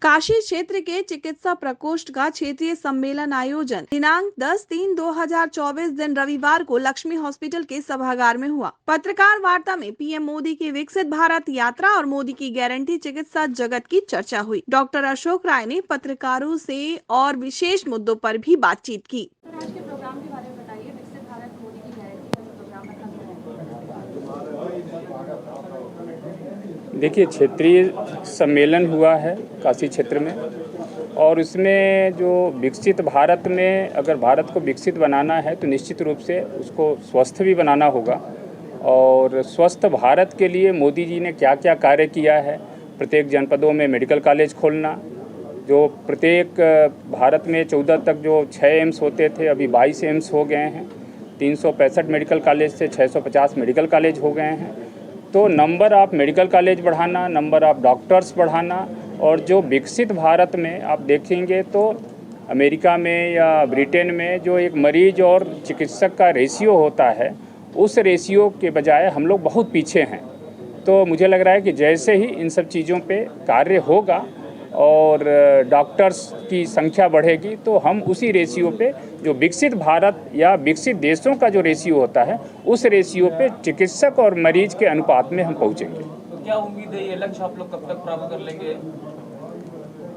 काशी क्षेत्र के चिकित्सा प्रकोष्ठ का क्षेत्रीय सम्मेलन आयोजन दिनांक 10/3/2024 दिन रविवार को लक्ष्मी हॉस्पिटल के सभागार में हुआ। पत्रकार वार्ता में पीएम मोदी की विकसित भारत यात्रा और मोदी की गारंटी चिकित्सा जगत की चर्चा हुई। डॉक्टर अशोक राय ने पत्रकारों से और विशेष मुद्दों पर भी बातचीत की। आज के प्रोग्राम के बारे में बताइए। विकसित भारत मोदी की गारंटी का जो प्रोग्राम रखा गया है। देखिए, क्षेत्रीय सम्मेलन हुआ है काशी क्षेत्र में, और उसमें जो विकसित भारत में अगर भारत को विकसित बनाना है तो निश्चित रूप से उसको स्वस्थ भी बनाना होगा। और स्वस्थ भारत के लिए मोदी जी ने क्या क्या कार्य किया है, प्रत्येक जनपदों में मेडिकल कॉलेज खोलना, जो प्रत्येक भारत में 14 तक जो 6 एम्स होते थे अभी 22 एम्स हो गए हैं, 365 मेडिकल कॉलेज से 650 मेडिकल कॉलेज हो गए हैं। तो नंबर ऑफ मेडिकल कॉलेज बढ़ाना, नंबर ऑफ डॉक्टर्स बढ़ाना, और जो विकसित भारत में आप देखेंगे तो अमेरिका में या ब्रिटेन में जो एक मरीज और चिकित्सक का रेशियो होता है, उस रेशियो के बजाय हम लोग बहुत पीछे हैं। तो मुझे लग रहा है कि जैसे ही इन सब चीज़ों पे कार्य होगा और डॉक्टर्स की संख्या बढ़ेगी तो हम उसी रेशियो पे, जो विकसित भारत या विकसित देशों का जो रेशियो होता है, उस रेशियो पे चिकित्सक और मरीज के अनुपात में हम पहुंचेंगे। तो क्या उम्मीद है, ये लक्ष्य आप लोग कब तक प्राप्त कर लेंगे?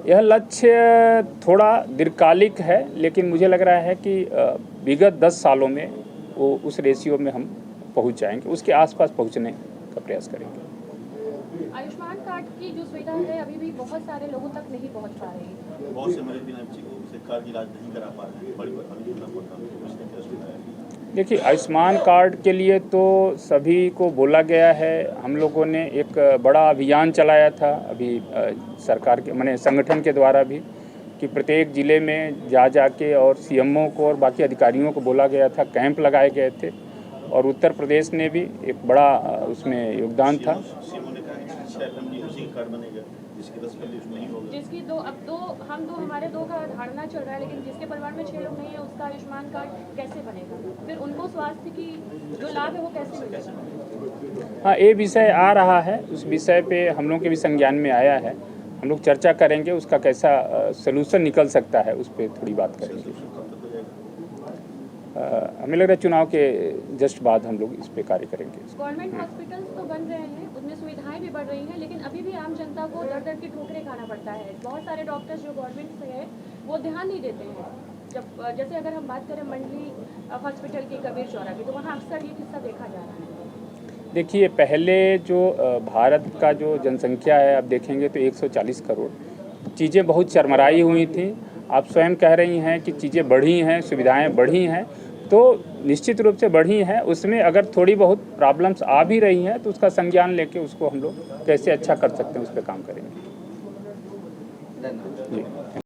यह लक्ष्य थोड़ा दीर्घकालिक है, लेकिन मुझे लग रहा है कि विगत 10 सालों में वो उस रेशियो में हम पहुंच जाएंगे, उसके आसपास पहुंचने का प्रयास करेंगे। आयुष्मान कार्ड की जो सुविधा है अभी भी बहुत सारे लोगों तक नहीं पहुंच पा रही है। बहुत से मरीज बिना कार्ड इलाज नहीं करा पा रहे हैं, बड़ी देखिए, आयुष्मान कार्ड के लिए तो सभी को बोला गया है। हम लोगों ने एक बड़ा अभियान चलाया था अभी सरकार के माने संगठन के द्वारा भी, कि प्रत्येक ज़िले में जाके और सीएमओ को और बाकी अधिकारियों को बोला गया था, कैंप लगाए गए थे, और उत्तर प्रदेश ने भी एक बड़ा उसमें योगदान था। जिसकी हमारे दो का धारणा चल रहा है, लेकिन जिसके परिवार में 6 लोग नहीं है उसका आयुष्मान कार्ड कैसे बनेगा? फिर उनको स्वास्थ्य की जो लाभ है वो कैसे मिलेगा? हाँ, ये विषय आ रहा है, उस विषय पे हम लोग के भी संज्ञान में आया है। हम लोग चर्चा करेंगे, उसका कैसा सलूशन निकल सकता है, उस पर थोड़ी बात करेंगे। हमें लग रहा है चुनाव के जस्ट बाद हम लोग इस पे कार्य करेंगे। गवर्नमेंट हॉस्पिटल्स तो बन रहे हैं, उनमें सुविधाएं भी बढ़ रही हैं, लेकिन अभी भी आम जनता को दर दर की ठोकरें खाना पड़ता है। बहुत सारे डॉक्टर्स जो गवर्नमेंट से है वो ध्यान नहीं देते हैं। जब जैसे अगर हम बात करें मंडली हॉस्पिटल की, कबीर चौरा की, तो वहाँ अक्सर ये किस्सा देखा जा रहा है। देखिए, पहले जो भारत का जो जनसंख्या है, आप देखेंगे तो 140 करोड़, चीज़ें बहुत चरमराई हुई थी। आप स्वयं कह रही हैं कि चीज़ें बढ़ी हैं, सुविधाएं बढ़ी हैं, तो निश्चित रूप से बढ़ी हैं। उसमें अगर थोड़ी बहुत प्रॉब्लम्स आ भी रही हैं तो उसका संज्ञान लेके उसको हम लोग कैसे अच्छा कर सकते हैं, उस पर काम करेंगे। जी।